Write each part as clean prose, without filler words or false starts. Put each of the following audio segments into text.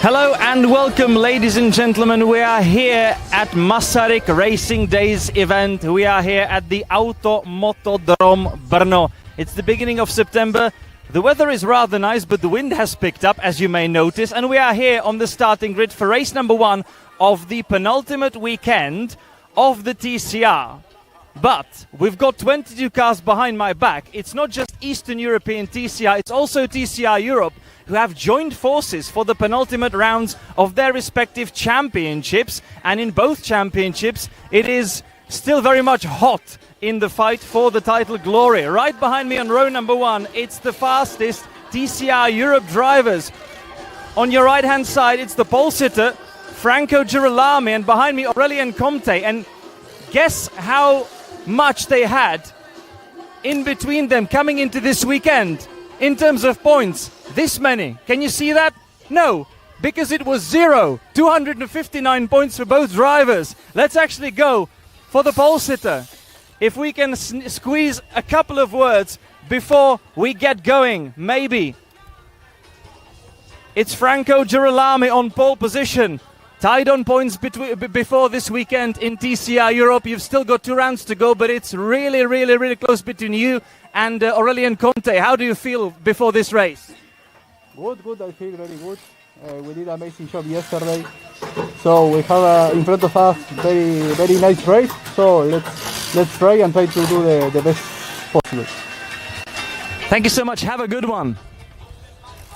Hello and welcome, ladies and gentlemen. We are here at Masaryk Racing Days event. We are here at the Automotodrom Brno. It's the beginning of September. The weather is rather nice, but the wind has picked up, as you may notice. And we are here on the starting grid for race number 1 of the penultimate weekend of the TCR. But we've got 22 cars behind my back. It's not just Eastern European TCR, it's also TCR Europe, who have joined forces for the penultimate rounds of their respective championships. And in both championships, it is still very much hot in the fight for the title glory. Right behind me on row number 1, it's the fastest TCR Europe drivers. On your right-hand side, it's the pole sitter, Franco Girolami, and behind me, Aurélien Comte. And guess how much they had in between them coming into this weekend in terms of points. This many. Can you see that? No, because it was 0. 259 points for both drivers. Let's actually go for the pole sitter. If we can squeeze a couple of words before we get going, maybe. It's Franco Girolami on pole position. Tied on points before this weekend in TCR Europe. You've still got 2 rounds to go, but it's really close between you and Aurélien Comte. How do you feel before this race? Good. I feel very good. We did an amazing job yesterday. So we have in front of us very nice race. So let's try and try to do the best possible. Thank you so much. Have a good one.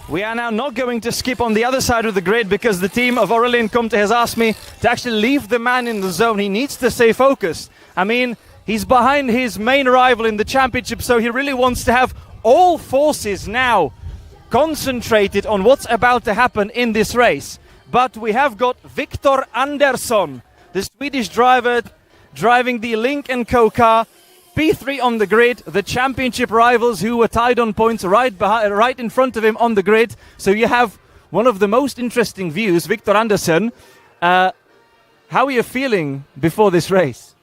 We are now not going to skip on the other side of the grid because the team of Aurélien Comte has asked me to actually leave the man in the zone. He needs to stay focused. I mean, he's behind his main rival in the championship, so he really wants to have all forces now concentrated on what's about to happen in this race. But we have got Victor Andersson, the Swedish driver driving the Link & Co car, P3 on the grid, the championship rivals who were tied on points right in front of him on the grid. So you have one of the most interesting views, Victor Andersson. How are you feeling before this race?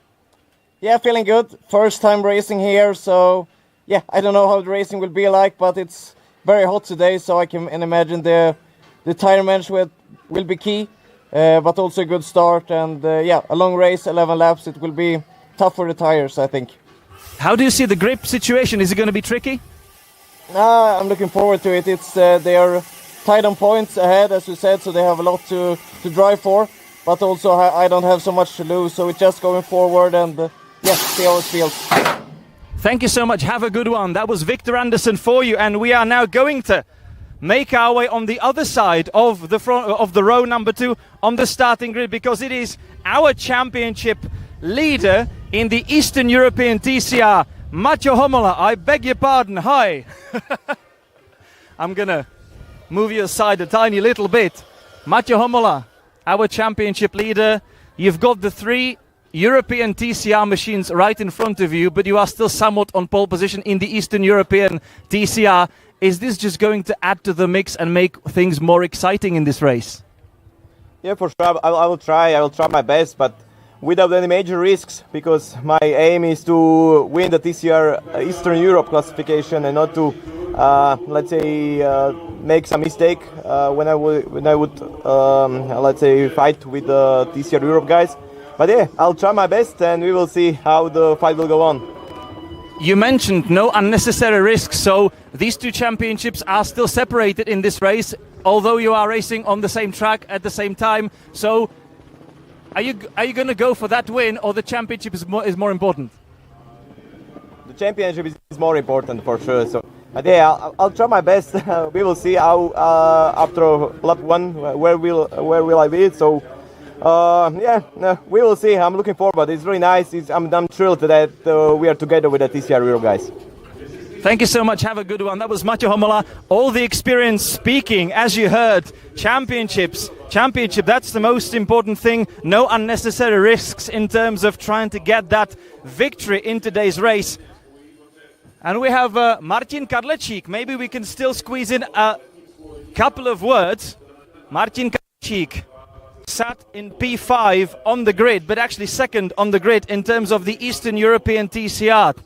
Yeah, feeling good. First time racing here, so yeah, I don't know how the racing will be like, but it's very hot today, so I can imagine the tire management will be key, but also a good start. And yeah, a long race, 11 laps, it will be tough for the tires, I think. How do you see the grip situation? Is it going to be tricky? I'm looking forward to it. It's they are tied on points ahead, as you said, so they have a lot to drive for. But also I don't have so much to lose, so it's just going forward and yeah, see how it feels. Thank you so much. Have a good one. That was Victor Andersson for you, and we are now going to make our way on the other side of the front of the row number 2 on the starting grid, because it is our championship leader in the Eastern European TCR, Mathieu Homola. I beg your pardon. Hi. I'm gonna move you aside a tiny little bit. Mathieu Homola, our championship leader. You've got the 3 European TCR machines right in front of you, but you are still somewhat on pole position in the Eastern European TCR. Is this just going to add to the mix and make things more exciting in this race? Yeah, for sure. I will try my best, but without any major risks, because my aim is to win the TCR Eastern Europe classification and not to, let's say, make some mistake when I would, let's say, fight with the TCR Europe guys. But yeah, I'll try my best, and we will see how the fight will go on. You mentioned no unnecessary risks, so these 2 championships are still separated in this race, although you are racing on the same track at the same time. So are you going to go for that win, or the championship is more important? The championship is more important for sure. So, but yeah, I'll try my best. We will see how after lap 1 where will I be. So yeah, we will see. I'm looking forward. It's really nice. I'm thrilled that we are together with the TCR Europe guys. Thank you so much. Have a good one. That was Mathieu Homola. All the experience speaking, as you heard. Championship, that's the most important thing. No unnecessary risks in terms of trying to get that victory in today's race. And we have Martin Kadlecik. Maybe we can still squeeze in a couple of words. Martin Kadlecik sat in P5 on the grid, but actually second on the grid in terms of the Eastern European TCR.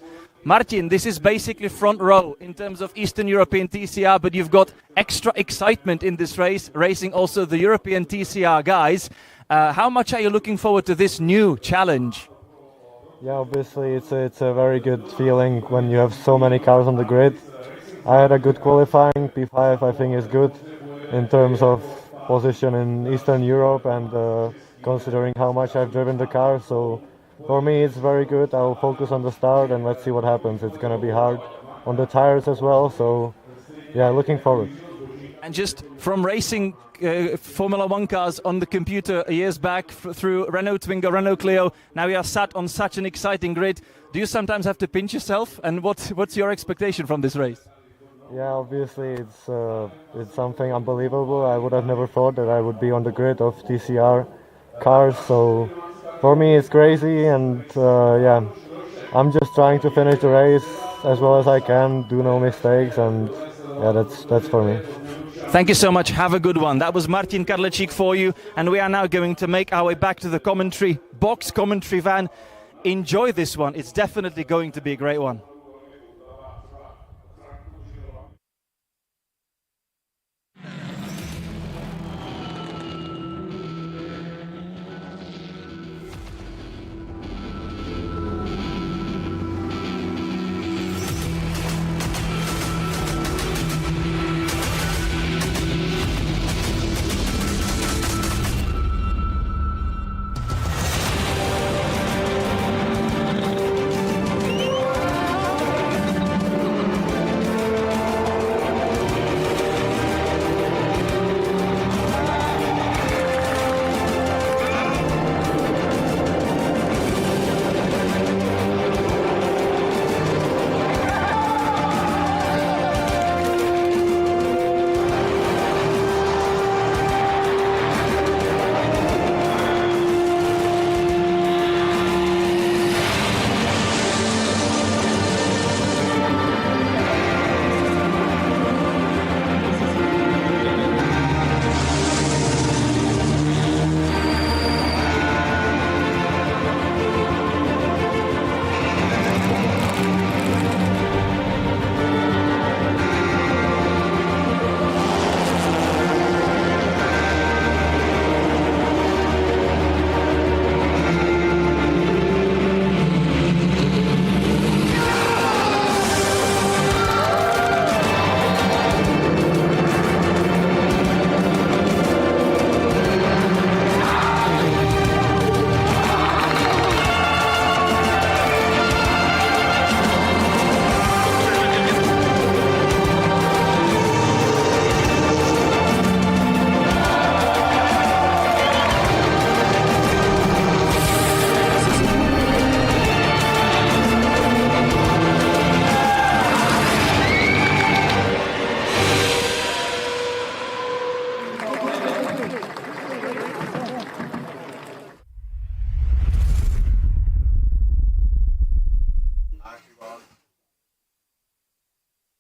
Martin, this is basically front row in terms of Eastern European TCR, but you've got extra excitement in this race, racing also the European TCR guys. How much are you looking forward to this new challenge? Yeah, obviously it's a very good feeling when you have so many cars on the grid. I had a good qualifying. P5 I think is good in terms of position in Eastern Europe and considering how much I've driven the car. So for me it's very good. I'll focus on the start and let's see what happens. It's going to be hard on the tires as well. So yeah, looking forward. And just from racing Formula One cars on the computer years back through Renault Twingo, Renault Clio, now you are sat on such an exciting grid. Do you sometimes have to pinch yourself? And what's your expectation from this race? Yeah, obviously it's something unbelievable. I would have never thought that I would be on the grid of TCR cars. So for me it's crazy, and yeah, I'm just trying to finish the race as well as I can, do no mistakes, and yeah, that's for me. Thank you so much. Have a good one. That was Martin Karlecik for you, and we are now going to make our way back to the commentary box, commentary van. Enjoy this one. It's definitely going to be a great one.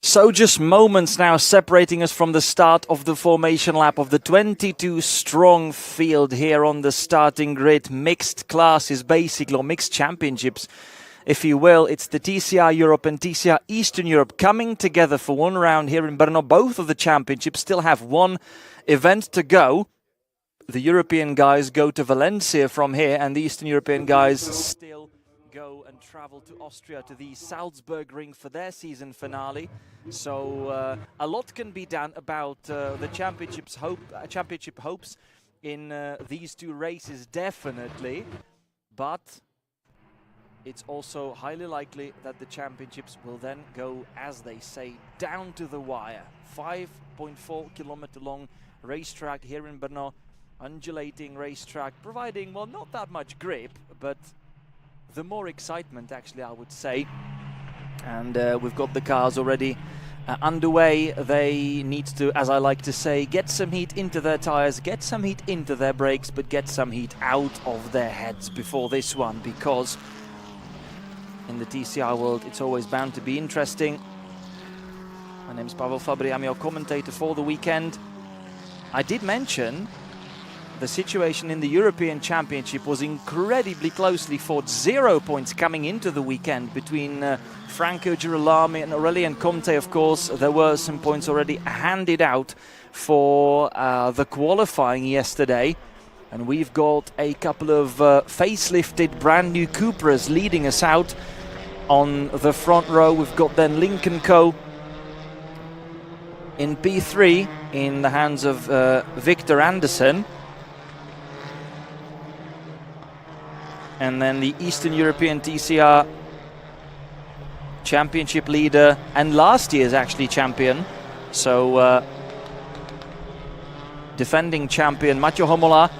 So just moments now separating us from the start of the formation lap of the 22-strong field here on the starting grid. Mixed classes, basically, or mixed championships, if you will. It's the TCR Europe and TCR Eastern Europe coming together for one round here in Brno. Both of the championships still have one event to go. The European guys go to Valencia from here, and the Eastern European guys still go and travel to Austria, to the Salzburg ring for their season finale. So a lot can be done about the championship hopes in these two races, definitely. But it's also highly likely that the championships will then go, as they say, down to the wire. 5.4 kilometer long racetrack here in Brno, undulating racetrack, providing, well, not that much grip, but the more excitement, actually, I would say. And we've got the cars already underway. They need to, as I like to say, get some heat into their tires, get some heat into their brakes, but get some heat out of their heads before this one, because in the TCR world, it's always bound to be interesting. My name is Pavel Fabry, I'm your commentator for the weekend. I did mention the situation in the European Championship was incredibly closely fought. 0 points coming into the weekend between Franco Girolami and Aurelien Comte. Of course, there were some points already handed out for the qualifying yesterday. And we've got a couple of facelifted brand new Cupras leading us out. On the front row, we've got then Lincoln Co. in P3 in the hands of Victor Anderson. And then the Eastern European TCR Championship leader and last year's actually champion. So defending champion Maťo Homola.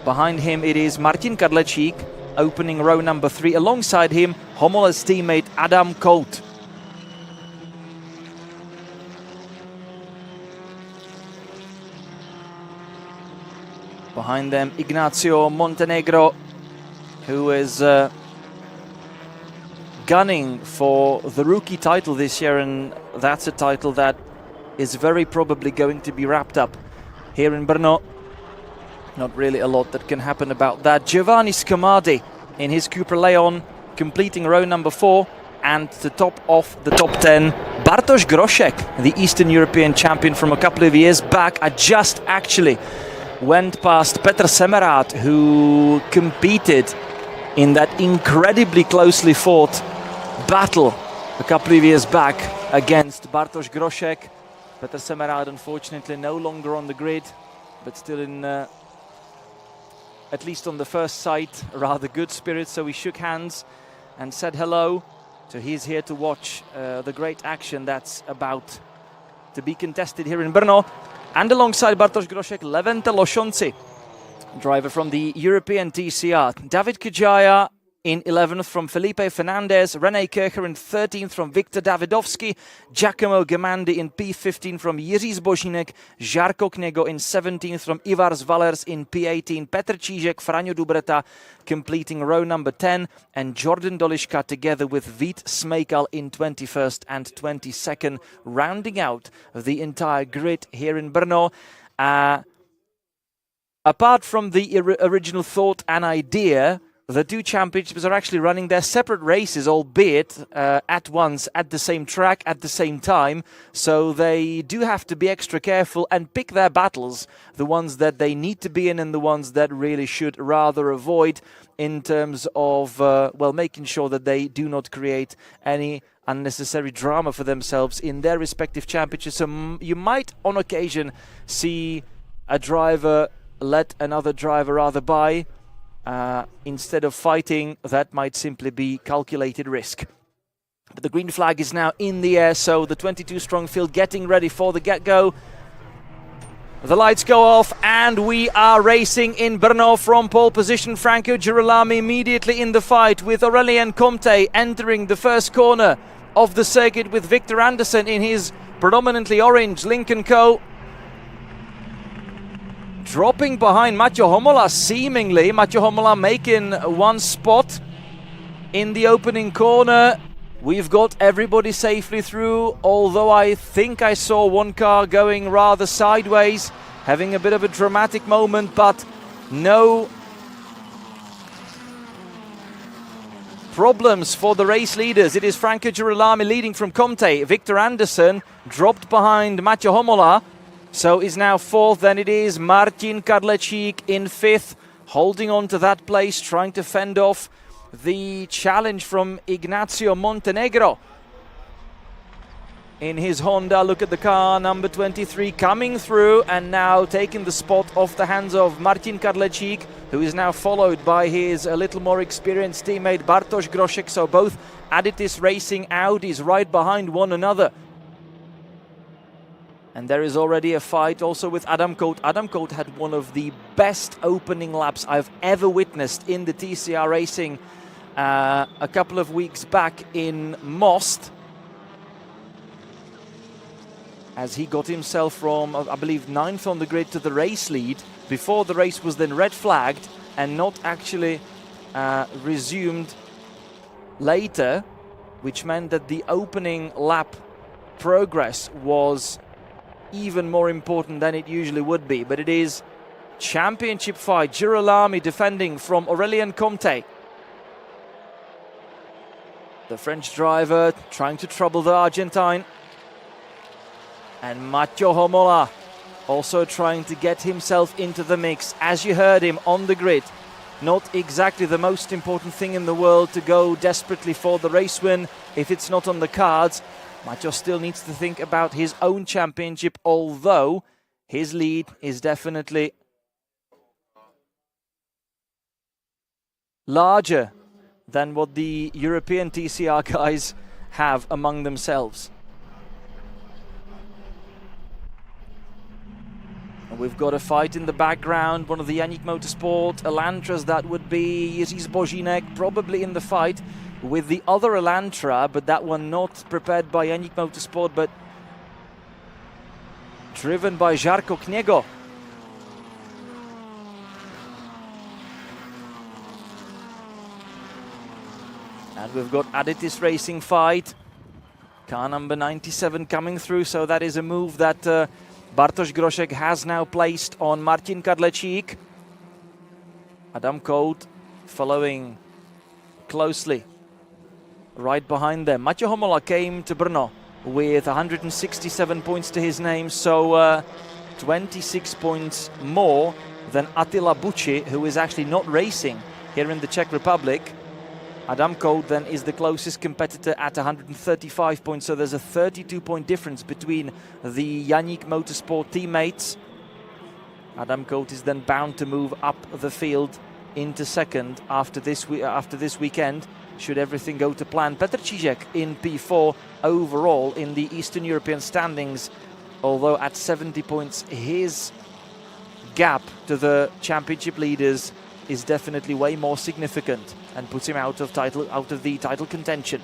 Behind him it is Martin Kadlecík, opening row number 3. Alongside him, Homola's teammate Adam Kout. Behind them, Ignacio Montenegro, who is gunning for the rookie title this year, and that's a title that is very probably going to be wrapped up here in Brno. Not really a lot that can happen about that. Giovanni Scamadi in his Cupra Leon, completing row number 4. And to top off the top 10, Bartosz Groszek, the Eastern European champion from a couple of years back. I just actually went past Petr Semerád, who competed in that incredibly closely fought battle a couple of years back against Bartosz Groszek. Petr Semerád unfortunately no longer on the grid, but still in at least on the first sight, rather good spirits. So we shook hands and said hello. So he's here to watch the great action that's about to be contested here in Brno. And alongside Bartosz Groszek, Levente Losonci, driver from the European TCR. David Kajaya in 11th from Felipe Fernandez, René Kircher in 13th from Viktor Davidovsky, Giacomo Gamandi in P15 from Jiří Zbožínek, Žarko Knego in 17th from Ivars Valers in P18, Petr Čížek, Franjo Dubreta completing row number 10, and Jordan Doliška together with Vít Smejkal in 21st and 22nd, rounding out the entire grid here in Brno. Apart from the original thought and idea, the two championships are actually running their separate races, albeit at once, at the same track, at the same time. So they do have to be extra careful and pick their battles, the ones that they need to be in and the ones that really should rather avoid, in terms of, well, making sure that they do not create any unnecessary drama for themselves in their respective championships. So you might, on occasion, see a driver let another driver rather by, instead of fighting. That might simply be calculated risk. But the green flag is now in the air, so the 22 strong field getting ready for the get-go. The lights go off and we are racing in Brno from pole position. Franco Girolami immediately in the fight with Aurelien Comte entering the first corner of the circuit with Victor Anderson in his predominantly orange Lincoln Co. Dropping behind Maťo Homola, seemingly. Maťo Homola making one spot in the opening corner. We've got everybody safely through, although I think I saw one car going rather sideways, having a bit of a dramatic moment, but no problems for the race leaders. It is Franco Girolami leading from Comte. Victor Anderson dropped behind Maťo Homola, so is now 4th. Then it is Martin Kadlecík in 5th, holding on to that place, trying to fend off the challenge from Ignacio Montenegro in his Honda. Look at the car, number 23 coming through and now taking the spot off the hands of Martin Kadlecík, who is now followed by his a little more experienced teammate Bartosz Groszek. So both Additives Racing Audis right behind one another. And there is already a fight also with Adam Kout. Adam Kout had one of the best opening laps I've ever witnessed in the TCR racing a couple of weeks back in Most, as he got himself from, I believe, 9th on the grid to the race lead before the race was then red flagged and not actually resumed later, which meant that the opening lap progress was even more important than it usually would be. But it is championship fight. Girolami defending from Aurélien Comte. The French driver trying to trouble the Argentine. And Matteo Homola also trying to get himself into the mix. As you heard him on the grid, not exactly the most important thing in the world to go desperately for the race win if it's not on the cards. Matteo still needs to think about his own championship, although his lead is definitely larger than what the European TCR guys have among themselves. And we've got a fight in the background, one of the Yannick Motorsport Elantras, that would be Jiří Zbožínek, probably in the fight with the other Elantra, but that one not prepared by Yannick Motorsport, but driven by Žarko Kniego. And we've got Aditys Racing fight. Car number 97 coming through, so that is a move that Bartosz Groszek has now placed on Martin Kadlecik. Adam Kout following closely right behind them. Matteo Homola came to Brno with 167 points to his name, so 26 points more than Attila Bucci, who is actually not racing here in the Czech Republic. Adam Kout then is the closest competitor at 135 points, so there's a 32-point difference between the Yannick Motorsport teammates. Adam Kout is then bound to move up the field into second after this weekend, should everything go to plan. Petr Čížek in P4 overall in the Eastern European standings, although at 70 points his gap to the championship leaders is definitely way more significant and puts him out of the title contention.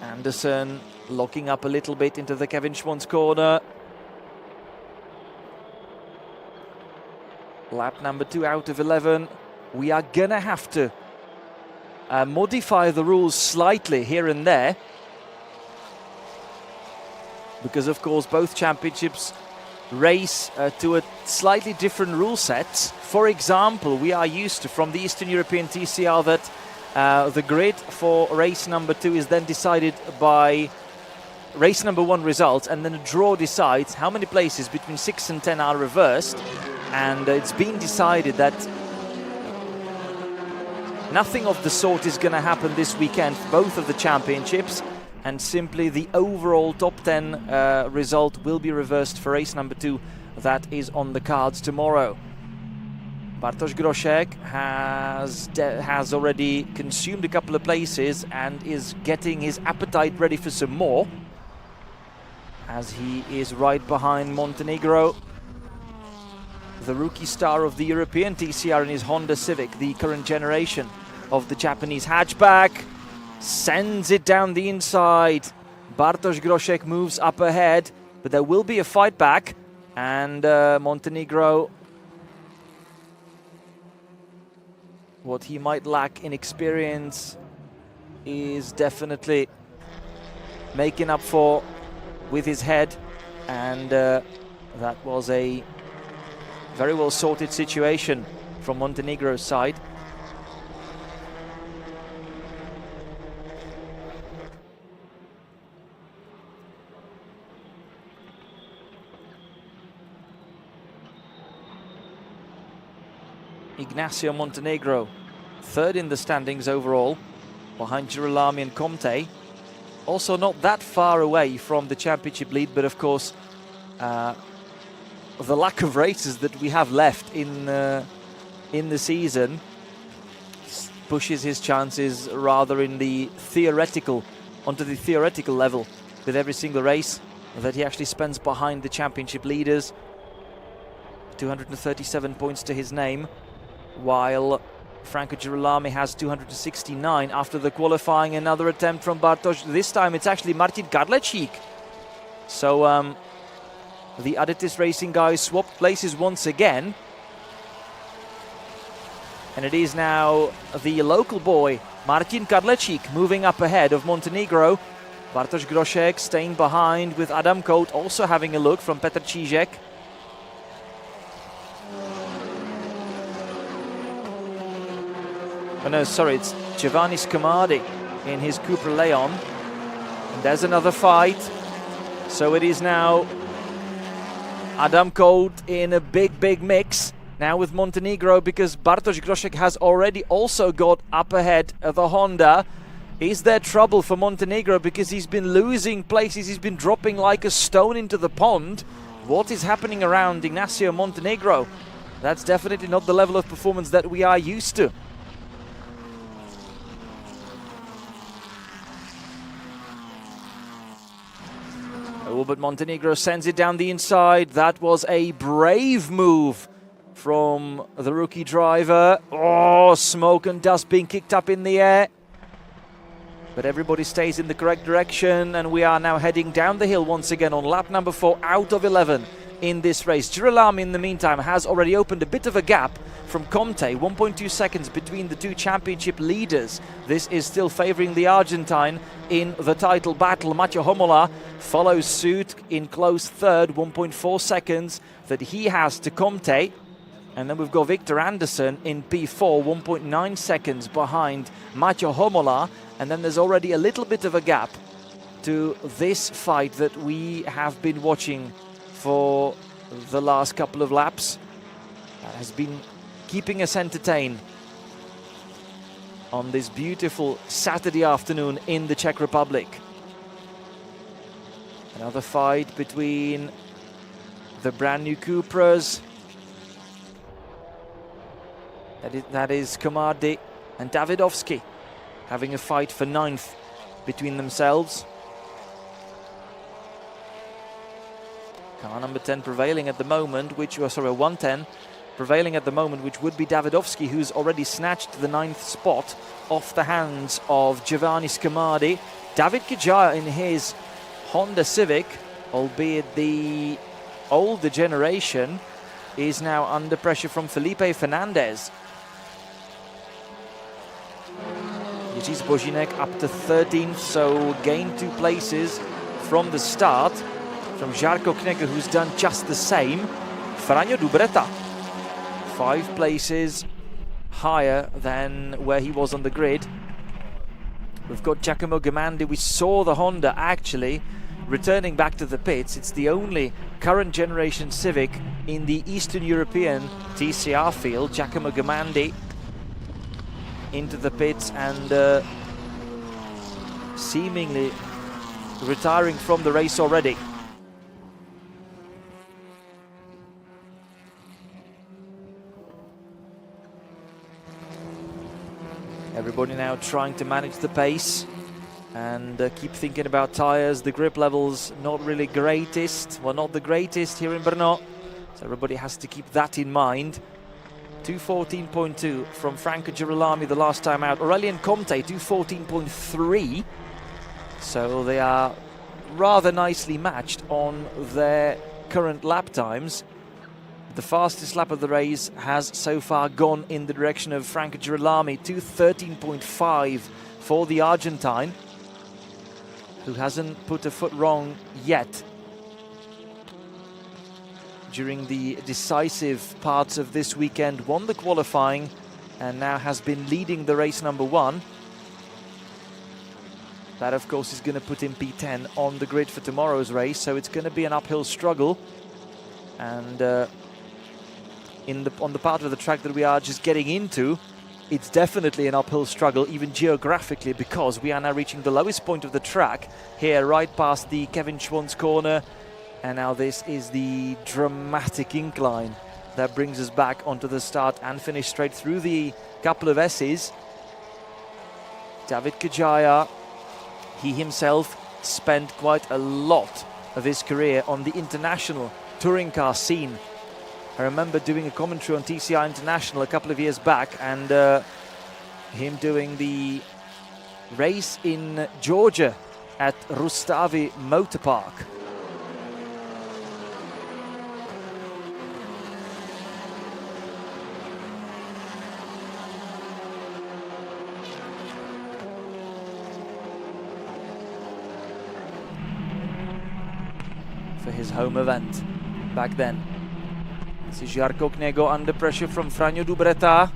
Anderson locking up a little bit into the Kevin Schwantz corner. Lap number 2 out of 11. We are gonna have to modify the rules slightly here and there, because of course both championships race to a slightly different rule set. For example, we are used to from the Eastern European TCR that the grid for race number 2 is then decided by race number 1 results, and then a draw decides how many places between 6 and 10 are reversed. And it's been decided that nothing of the sort is going to happen this weekend for both of the championships, and simply the overall top 10 result will be reversed for race number 2 that is on the cards tomorrow. Bartosz Groszek has already consumed a couple of places and is getting his appetite ready for some more, as he is right behind Montenegro, the rookie star of the European TCR in his Honda Civic, the current generation of the Japanese hatchback. Sends it down the inside. Bartosz Groszek moves up ahead, but there will be a fight back, and Montenegro, what he might lack in experience is definitely making up for with his head, and that was a very well sorted situation from Montenegro's side. Ignacio Montenegro, third in the standings overall, behind Girolami and Comte. Also not that far away from the championship lead, but of course the lack of races that we have left in the season pushes his chances rather onto the theoretical level with every single race that he actually spends behind the championship leaders. 237 points to his name, while Franco Girolami has 269 after the qualifying. Another attempt from Bartosz. This time it's actually Martin Kadlecik. So the Aditys Racing guys swapped places once again. And it is now the local boy, Martin Kadlecik, moving up ahead of Montenegro. Bartosz Groszek staying behind with Adam Kout, also having a look from Petr Čížek. Oh no, sorry, it's Giovanni Scamardi in his Cupra Leon. And there's another fight. So it is now Adam Colt in a big mix now with Montenegro, because Bartosz Groszek has already also got up ahead of the Honda. Is there trouble for Montenegro, because he's been losing places, he's been dropping like a stone into the pond? What is happening around Ignacio Montenegro? That's definitely not the level of performance that we are used to. Oh, but Montenegro sends it down the inside. That was a brave move from the rookie driver. Oh, smoke and dust being kicked up in the air. But everybody stays in the correct direction, and we are now heading down the hill once again on lap number 4 out of 11 in this race. Girolami, in the meantime, has already opened a bit of a gap from Comte, 1.2 seconds between the two championship leaders. This is still favoring the Argentine in the title battle. Matteo Homola follows suit in close third, 1.4 seconds that he has to Comte. And then we've got Victor Anderson in P4, 1.9 seconds behind Matteo Homola. And then there's already a little bit of a gap to this fight that we have been watching for the last couple of laps. That has been keeping us entertained on this beautiful Saturday afternoon in the Czech Republic. Another fight between the brand new Cupras. That is Komardi and Davidovski having a fight for 9th between themselves. Car number 10 prevailing at the moment, 110 prevailing at the moment, which would be Davidovski, who's already snatched the 9th spot off the hands of Giovanni Scamardi. David Kajaya in his Honda Civic, albeit the older generation, is now under pressure from Felipe Fernandez. Jiří Zbožinek up to 13th, so gained 2 places from the start from Žarko Knega, who's done just the same. Franjo Dubreta, 5 places higher than where he was on the grid. We've got Giacomo Gamandi. We saw the Honda actually returning back to the pits. It's the only current generation Civic in the Eastern European TCR field. Giacomo Gamandi into the pits and seemingly retiring from the race already. Everybody now trying to manage the pace and keep thinking about tires. The grip levels not really greatest, well, not the greatest here in Brno, so everybody has to keep that in mind. 2:14.2 from Franco Girolami the last time out. Aurelien Comte 2:14.3, so they are rather nicely matched on their current lap times. The fastest lap of the race has so far gone in the direction of Franco Girolami, 2:13.5 for the Argentine, who hasn't put a foot wrong yet during the decisive parts of this weekend. Won the qualifying and now has been leading the race number 1. That, of course, is going to put him P10 on the grid for tomorrow's race, so it's going to be an uphill struggle. And on the part of the track that we are just getting into, it's definitely an uphill struggle, even geographically, because we are now reaching the lowest point of the track here, right past the Kevin Schwantz corner. And now this is the dramatic incline that brings us back onto the start and finish straight through the couple of S's. David Kajaya, he himself spent quite a lot of his career on the international touring car scene. I remember doing a commentary on TCR International a couple of years back, and him doing the race in Georgia at Rustavi Motor Park. For his home event back then. This is Žarko Knego under pressure from Franjo Dubreta.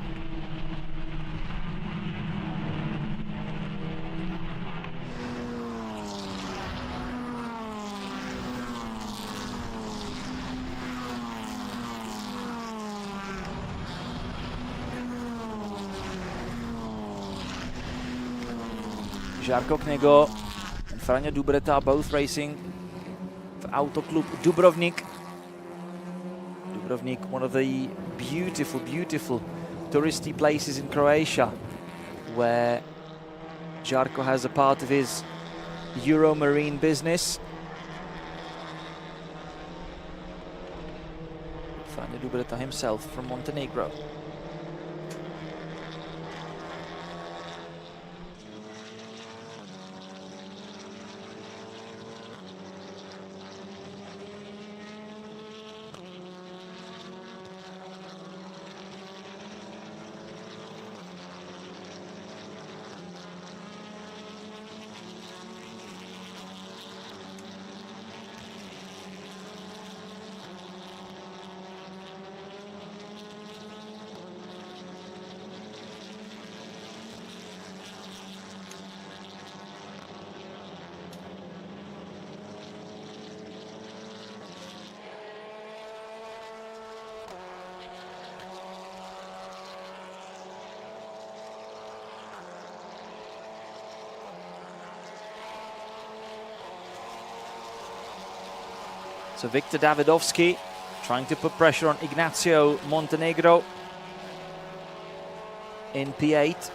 Žarko Knego and Franjo Dubreta both racing for Auto Klub Dubrovnik. Dubrovnik, one of the beautiful, beautiful touristy places in Croatia, where Žarko has a part of his Euromarine business. Franjo Dubreta himself from Montenegro. So Viktor Davidovski trying to put pressure on Ignacio Montenegro in P8.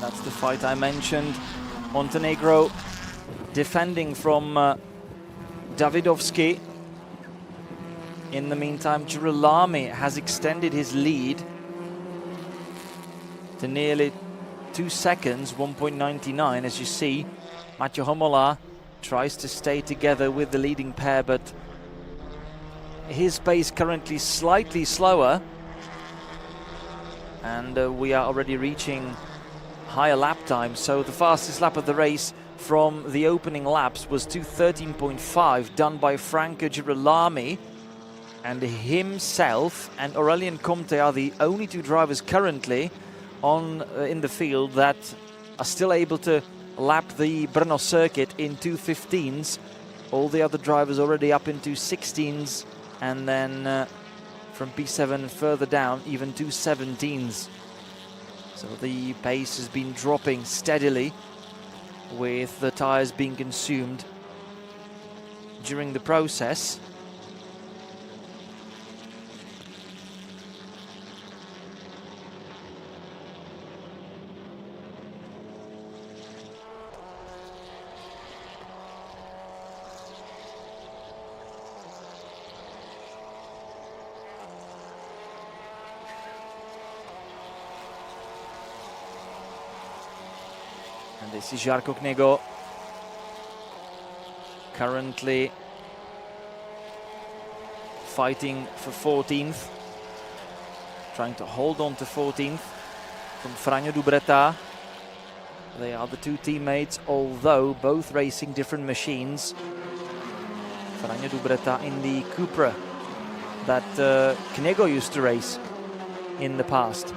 That's the fight I mentioned. Montenegro defending from Davidovski. In the meantime, Girolami has extended his lead to nearly 2 seconds, 1.99. As you see, Mathieu Homola tries to stay together with the leading pair, but his pace currently slightly slower. And we are already reaching higher lap time. So the fastest lap of the race from the opening laps was 2:13.5, done by Franco Girolami. And himself and Aurelien Comte are the only two drivers currently on in the field that are still able to lap the Brno circuit in 2:15s. All the other drivers already up into 2:16s, and then from P7 further down, even 2:17s. So the pace has been dropping steadily, with the tires being consumed during the process. And this is Žarko Knego, currently fighting for 14th, trying to hold on to 14th from Franjo Dubreta. They are the two teammates, although both racing different machines. Franjo Dubreta in the Cupra that Knego used to race in the past.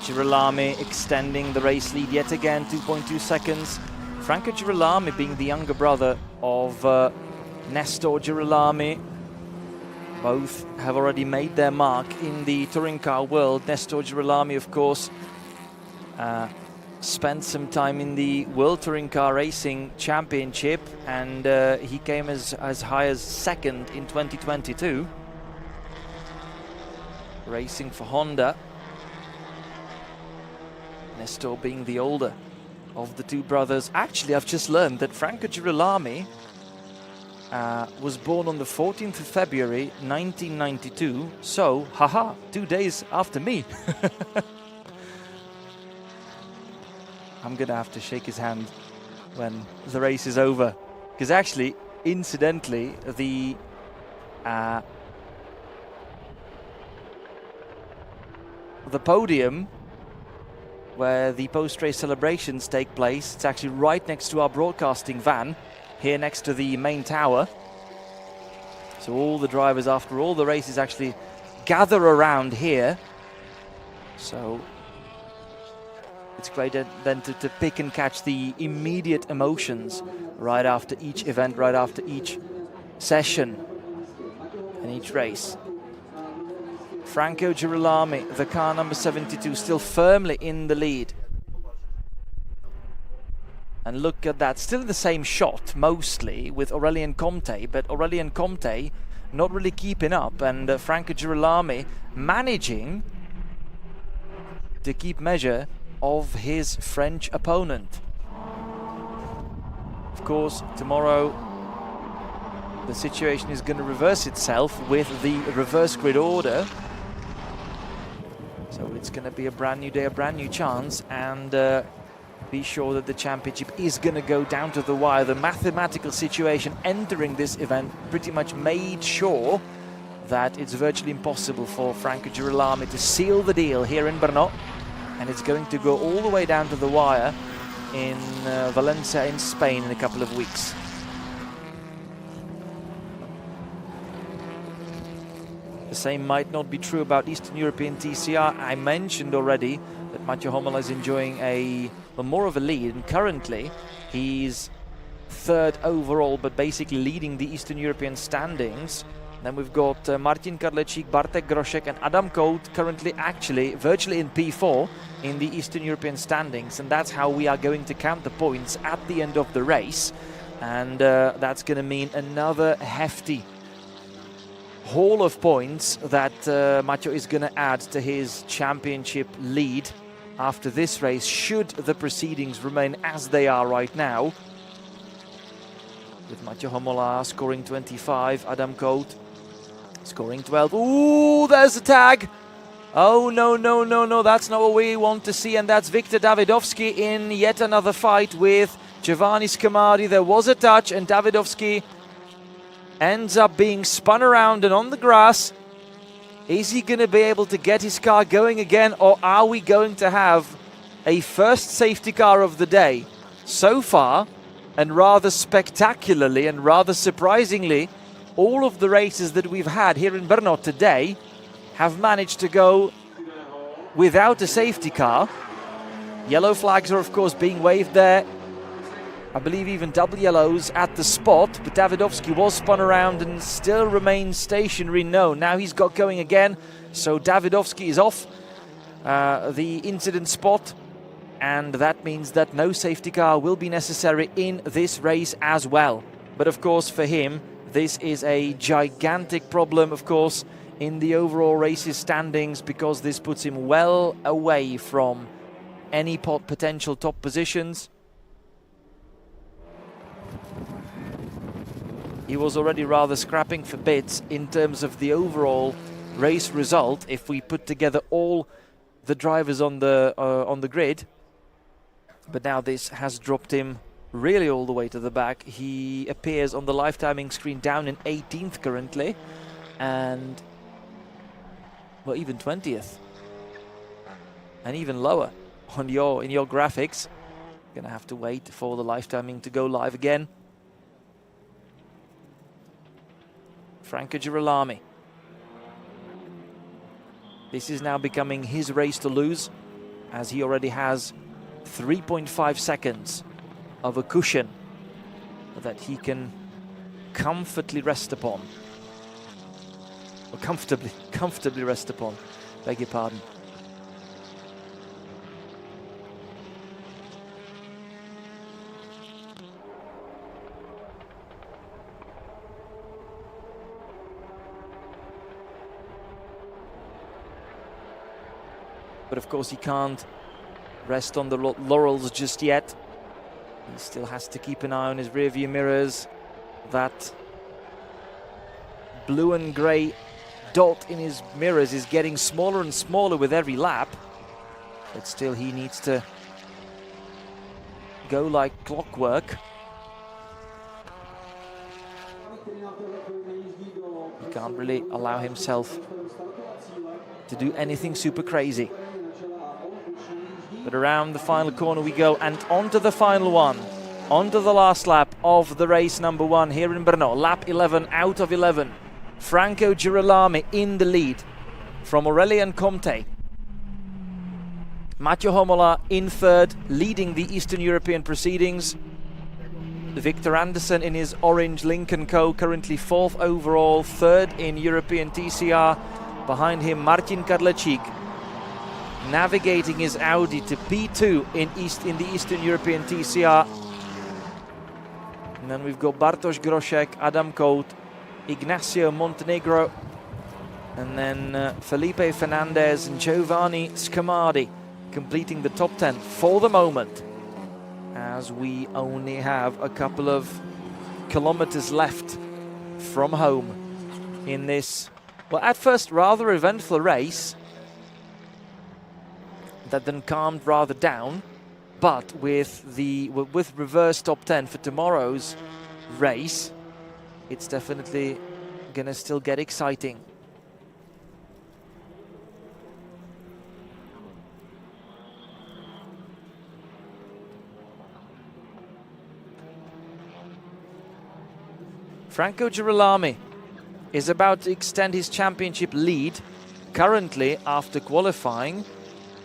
Girolami extending the race lead yet again, 2.2 seconds. Franco Girolami being the younger brother of Nestor Girolami. Both have already made their mark in the touring car world. Nestor Girolami, of course, spent some time in the World Touring Car Racing Championship, and he came as high as second in 2022, racing for Honda. Nestor being the older of the two brothers. Actually, I've just learned that Franco Girolami was born on the 14th of February 1992, so haha, 2 days after me. I'm gonna have to shake his hand when the race is over, because actually, incidentally, the podium where the post-race celebrations take place, it's actually right next to our broadcasting van, here next to the main tower. So all the drivers after all the races actually gather around here. So it's great then to pick and catch the immediate emotions right after each event, right after each session and each race. Franco Girolami, the car number 72, still firmly in the lead. And look at that, still the same shot, mostly, with Aurelien Comte, but Aurelien Comte not really keeping up, and Franco Girolami managing to keep measure of his French opponent. Of course, tomorrow the situation is going to reverse itself with the reverse grid order. So it's going to be a brand new day, a brand new chance, and be sure that the championship is going to go down to the wire. The mathematical situation entering this event pretty much made sure that it's virtually impossible for Franco Girolami to seal the deal here in Brno, and it's going to go all the way down to the wire in Valencia in Spain in a couple of weeks. The same might not be true about Eastern European TCR. I mentioned already that Mathieu Homola is enjoying more of a lead, and currently he's third overall, but basically leading the Eastern European standings. Then we've got Martin Karlecik, Bartek Groszek and Adam Koht currently actually virtually in P4 in the Eastern European standings, and that's how we are going to count the points at the end of the race, and that's going to mean another hefty haul of points that Mathieu is going to add to his championship lead after this race, should the proceedings remain as they are right now, with Mathieu Homola scoring 25, Adam Koht scoring 12. Ooh, there's a tag. Oh, no, no, no, no, that's not what we want to see, and that's Viktor Davidovsky in yet another fight with Giovanni Scamari. There was a touch, and Davidovsky ends up being spun around and on the grass. Is he going to be able to get his car going again, or are we going to have a first safety car of the day? So far, and rather spectacularly and rather surprisingly, all of the races that we've had here in Brno today have managed to go without a safety car. Yellow flags are of course being waved there. I believe even double yellows at the spot, but Davidovsky was spun around and still remains stationary. No, now he's got going again, so Davidovsky is off the incident spot, and that means that no safety car will be necessary in this race as well. But of course for him, this is a gigantic problem, of course, in the overall race's standings, because this puts him well away from any potential top positions. He was already rather scrapping for bits in terms of the overall race result if we put together all the drivers on the grid. But now this has dropped him really all the way to the back. He appears on the live timing screen down in 18th currently, and well, even 20th, and even lower on in your graphics. Gonna have to wait for the live timing to go live again. Franco Girolami. This is now becoming his race to lose, as he already has 3.5 seconds of a cushion that he can comfortably rest upon. Or comfortably rest upon, beg your pardon. But of course he can't rest on the laurels just yet. He still has to keep an eye on his rearview mirrors. That blue and grey dot in his mirrors is getting smaller and smaller with every lap. But still, he needs to go like clockwork. He can't really allow himself to do anything super crazy. But around the final corner we go, and onto the final one. Onto the last lap of the race number 1 here in Brno. Lap 11 out of 11. Franco Girolami in the lead from Aurelien Comte. Mathieu Homola in third, leading the Eastern European proceedings. Victor Anderson in his orange Lincoln Co. currently 4th overall, 3rd in European TCR. Behind him, Martin Kadlecik navigating his Audi to P2 in the Eastern European TCR. And then we've got Bartosz Groszek, Adam Cote, Ignacio Montenegro, and then Felipe Fernandez and Giovanni Scamardi completing the top 10 for the moment, as we only have a couple of kilometers left from home in this, well, at first rather eventful race that then calmed rather down, but with reverse top 10 for tomorrow's race, it's definitely gonna still get exciting. Franco Girolami is about to extend his championship lead. Currently, after qualifying,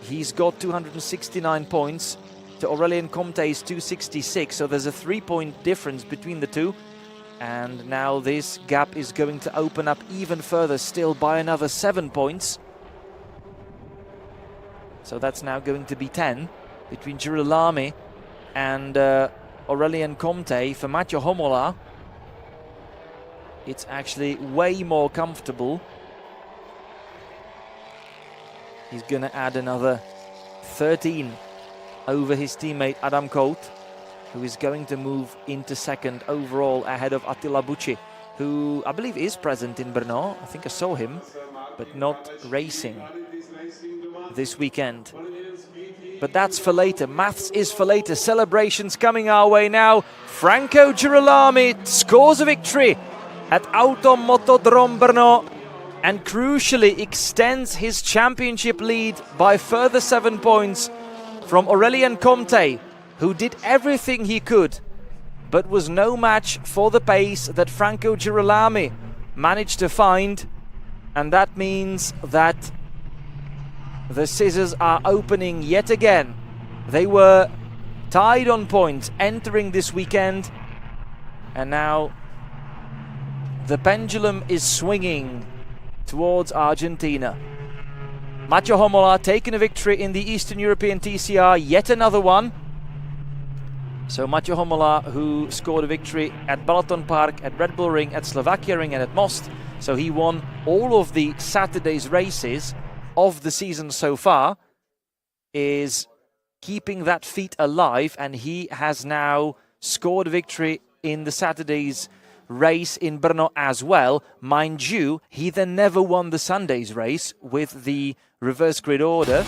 he's got 269 points to Aurelien Comte's 266, so there's a 3-point difference between the two. And now this gap is going to open up even further still by another 7 points. So that's now going to be 10 between Girolami and Aurelien Comte. For Mathieu Homola, it's actually way more comfortable. He's going to add another 13 over his teammate Adam Cote, who is going to move into second overall ahead of Attila Bucci, who I believe is present in Brno. I think I saw him, but not racing this weekend. But that's for later. Maths is for later. Celebrations coming our way now. Franco Girolami scores a victory at Automotodrom Brno and crucially extends his championship lead by further 7 points from Aurelien Comte, who did everything he could but was no match for the pace that Franco Girolami managed to find. And that means that the scissors are opening yet again. They were tied on points entering this weekend, and now the pendulum is swinging towards Argentina. Mathieu Homola taking a victory in the Eastern European TCR, yet another one. So Mathieu Homola, who scored a victory at Balaton Park, at Red Bull Ring, at Slovakia Ring and at Most. So he won all of the Saturday's races of the season so far, is keeping that feat alive, and he has now scored a victory in the Saturday's race in Brno as well. Mind you, he then never won the Sunday's race with the reverse grid order.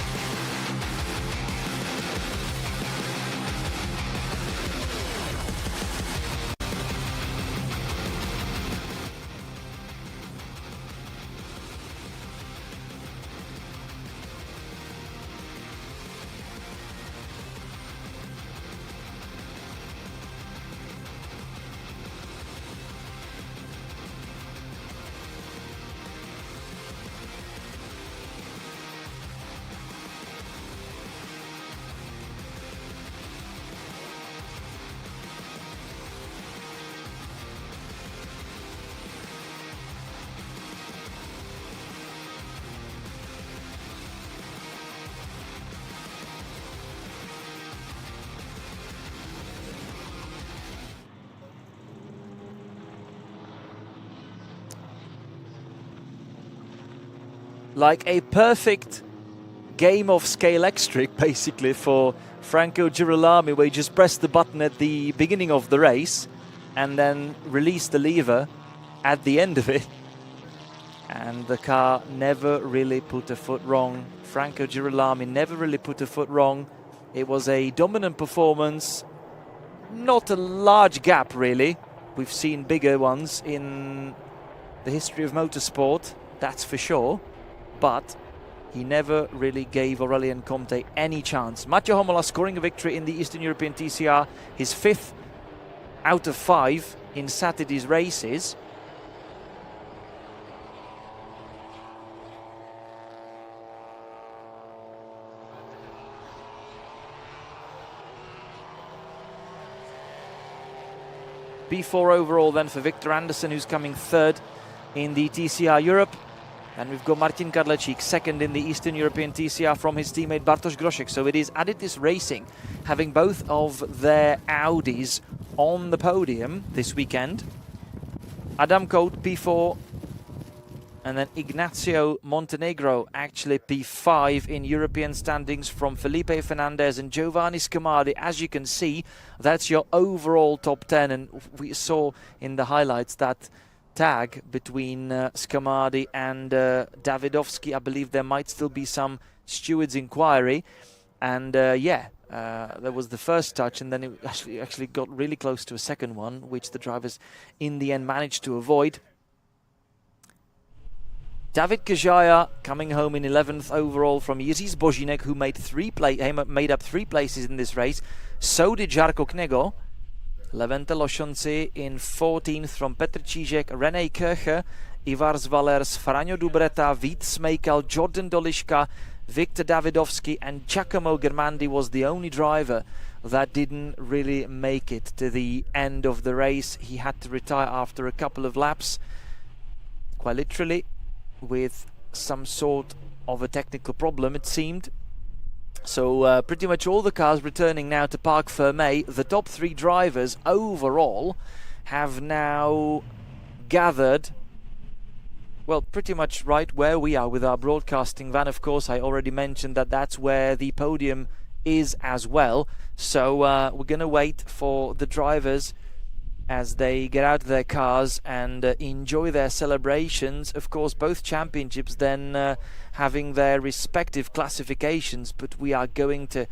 Like a perfect game of scale electric basically for Franco Girolami, where he just pressed the button at the beginning of the race and then released the lever at the end of it. And the car never really put a foot wrong. Franco Girolami never really put a foot wrong. It was a dominant performance, not a large gap really. We've seen bigger ones in the history of motorsport, that's for sure. But he never really gave Aurélien Comté any chance. Mathieu Homola scoring a victory in the Eastern European TCR, his 5th out of 5 in Saturday's races. P4 overall then for Victor Anderson, who's coming 3rd in the TCR Europe. And we've got Martin Kadlecik 2nd in the Eastern European TCR from his teammate Bartosz Grosek. So it is Adidas Racing having both of their Audis on the podium this weekend. Adam Coate P4, and then Ignacio Montenegro actually P5 in European standings from Felipe Fernandez and Giovanni Scamardi. As you can see, that's your overall top 10, and we saw in the highlights that tag between Scamardi and Davidovski. I believe there might still be some steward's inquiry, and there was the first touch, and then it actually got really close to a second one, which the drivers in the end managed to avoid. David Kajaya coming home in 11th overall from Jiří Zbožinek, who made up 3 places in this race. So did Žarko Knego. Levente Lošonci in 14th from Petr Čížek, René Kircher, Ivar Zvalers, Franjo Dubreta, Vít Smejkal, Jordan Doliška, Viktor Davidovski, and Giacomo Germandi was the only driver that didn't really make it to the end of the race. He had to retire after a couple of laps, quite literally, with some sort of a technical problem, it seemed. So pretty much all the cars returning now to Parc Fermé. The top 3 drivers overall have now gathered, well, pretty much right where we are with our broadcasting van. Of course, I already mentioned that that's where the podium is as well. So we're going to wait for the drivers as they get out of their cars and enjoy their celebrations. Of course, both championships then having their respective classifications, but we are going to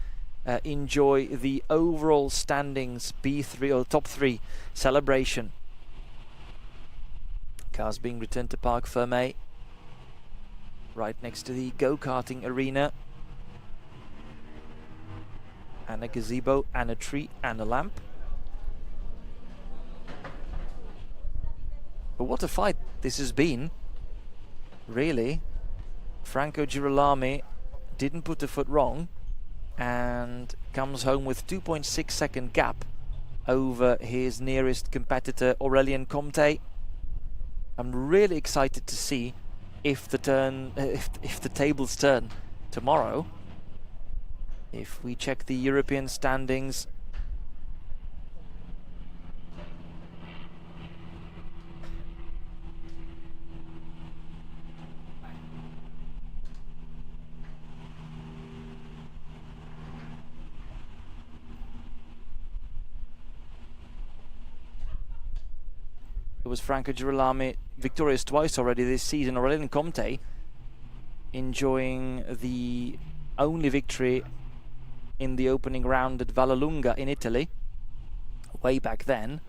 enjoy the overall standings P3 or top 3 celebration. Cars being returned to Parc Fermé, right next to the go-karting arena, and a gazebo and a tree and a lamp. But what a fight this has been, really. Franco Girolami didn't put a foot wrong and comes home with 2.6 second gap over his nearest competitor Aurélien Comté. I'm really excited to see if the tables turn tomorrow. If we check the European standings, it was Franco Girolami victorious twice already this season. Aurélien Comté enjoying the only victory in the opening round at Vallelunga in Italy way back then.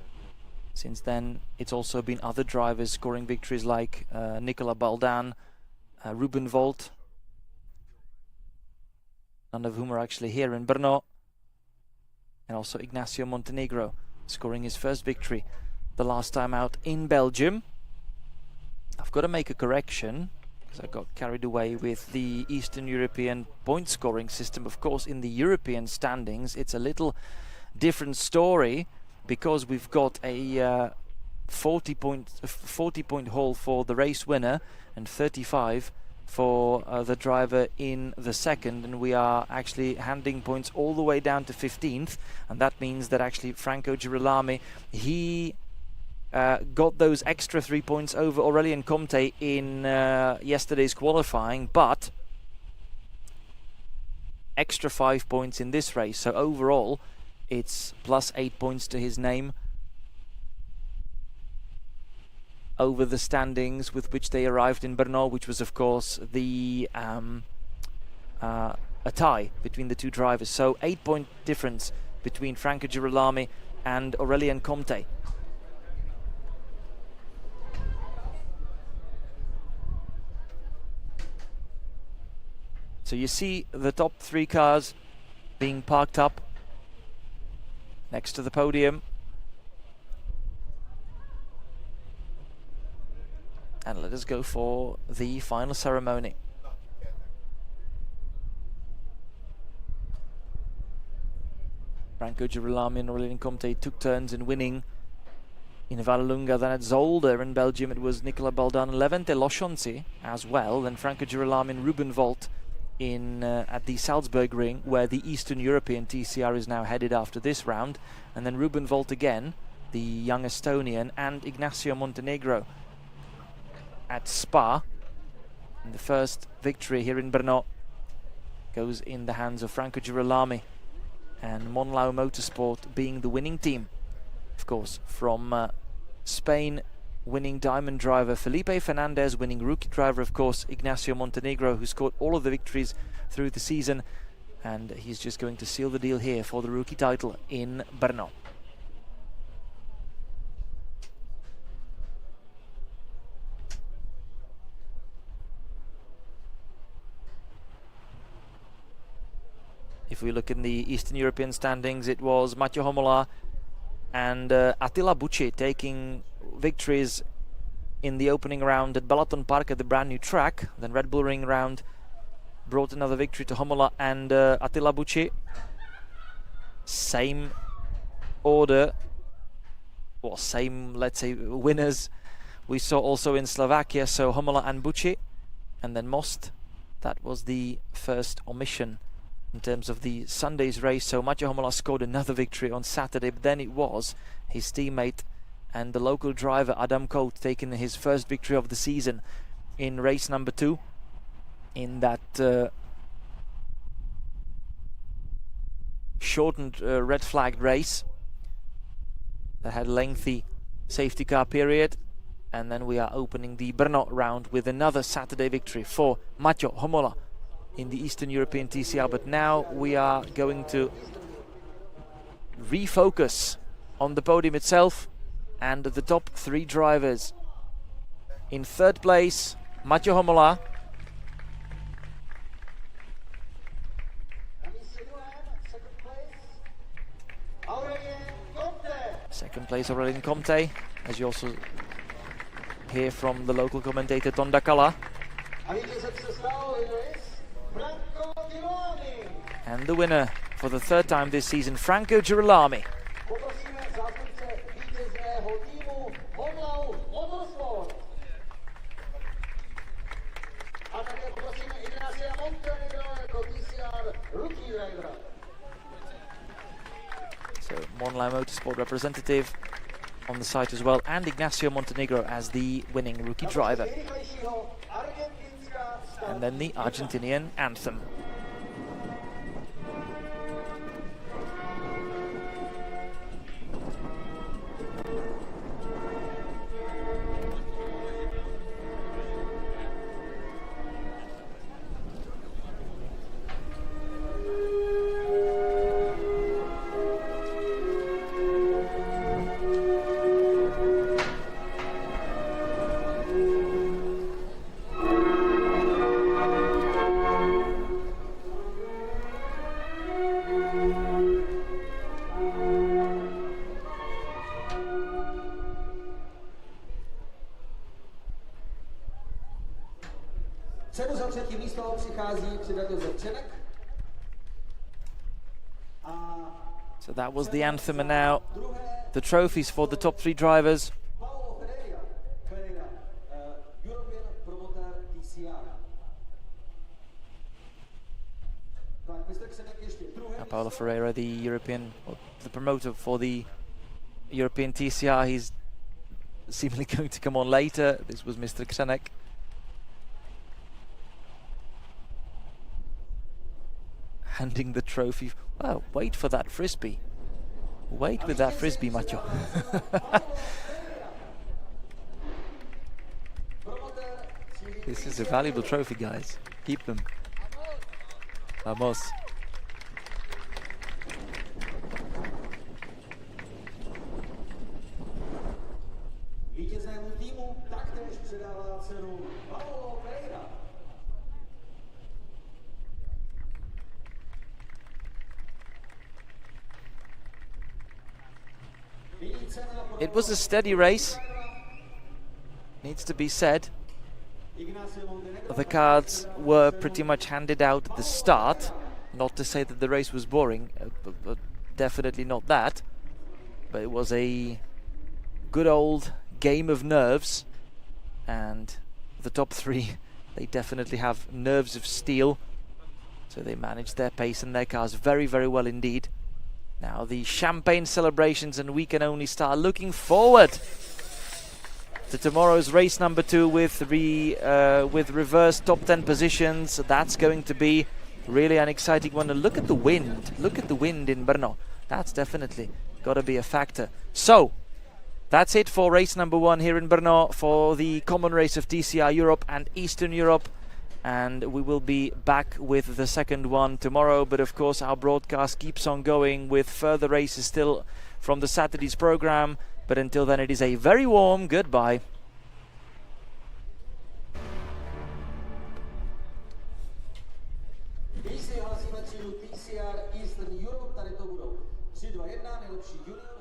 Since then, it's also been other drivers scoring victories like Nicolas Baldan, Ruben Volt, none of whom are actually here in Brno, and also Ignacio Montenegro scoring his first victory the last time out in Belgium. I've got to make a correction because I got carried away with the Eastern European point scoring system. Of course, in the European standings, it's a little different story because we've got a 40 point haul for the race winner and 35 for the driver in the second, and we are actually handing points all the way down to 15th, and that means that actually Franco Girolami, he got those extra 3 points over Aurélien Comté in yesterday's qualifying, but extra 5 points in this race. So overall, it's plus 8 points to his name over the standings with which they arrived in Brno, which was, of course, the a tie between the two drivers. So 8-point difference between Franco Girolami and Aurelien Comte. So you see the top 3 cars being parked up next to the podium. And let us go for the final ceremony. Franco Girolami and Aurelien Comte took turns in winning in Vallelunga. Then at Zolder in Belgium, it was Nicola Baldan and Levente Loshonci as well. Then Franco Girolami and Ruben Volt in at the Salzburg ring, where the Eastern European TCR is now headed after this round. And then Ruben Volt again, the young Estonian, and Ignacio Montenegro at Spa. And the first victory here in Brno goes in the hands of Franco Girolami, and Monlau Motorsport being the winning team. Of course, from Spain, winning diamond driver Felipe Fernandez, winning rookie driver, of course, Ignacio Montenegro, who scored all of the victories through the season, and he's just going to seal the deal here for the rookie title in Brno. If we look in the Eastern European standings, it was Mathieu Homola and Attila Bucci taking victories in the opening round at Balaton Park at the brand new track. Then Red Bull Ring round brought another victory to Homola and Attila Bucci. Same order, or same, let's say, winners we saw also in Slovakia. So Homola and Bucci, and then Most. That was the first omission in terms of the Sunday's race. So Mathieu Homola scored another victory on Saturday, but then it was his teammate and the local driver Adam Coate taking his first victory of the season in race number 2 in that shortened red flagged race that had a lengthy safety car period. And then we are opening the Brno round with another Saturday victory for Mathieu Homola in the Eastern European TCR. But now we are going to refocus on the podium itself and the top 3 drivers. In third place, Mathieu Homola. Second place, Aurelien Comte, as you also hear from the local commentator Tonda Kala. And the winner for the 3rd time this season, Franco Girolami. So Monlau Motorsport representative on the site as well, and Ignacio Montenegro as the winning rookie driver. And then the Argentinian anthem. So that was the anthem, and now the trophies for the top 3 drivers. Paolo Ferreira, the European, or the promoter for the European TCR, he's seemingly going to come on later. This was Mr. Křenek. handing the trophy. Well, wait for that frisbee. Wait with that frisbee, Macho. This is a valuable trophy, guys. Keep them. Vamos. It was a steady race, needs to be said. The cards were pretty much handed out at the start. Not to say that the race was boring, but definitely not that. But it was a good old game of nerves, and the top three, they definitely have nerves of steel, so they managed their pace and their cars very, very well indeed. Now the champagne celebrations, and we can only start looking forward to tomorrow's race number 2 with reverse top 10 positions. That's going to be really an exciting one. And look at the wind. Look at the wind in Brno. That's definitely got to be a factor. So that's it for race number 1 here in Brno for the common race of TCR Europe and Eastern Europe. And we will be back with the second one tomorrow. But of course, our broadcast keeps on going with further races still from the Saturday's program. But until then, it is a very warm goodbye. TCR Eastern Europe, tady to budou 3, 2, 1, nejlepší junior.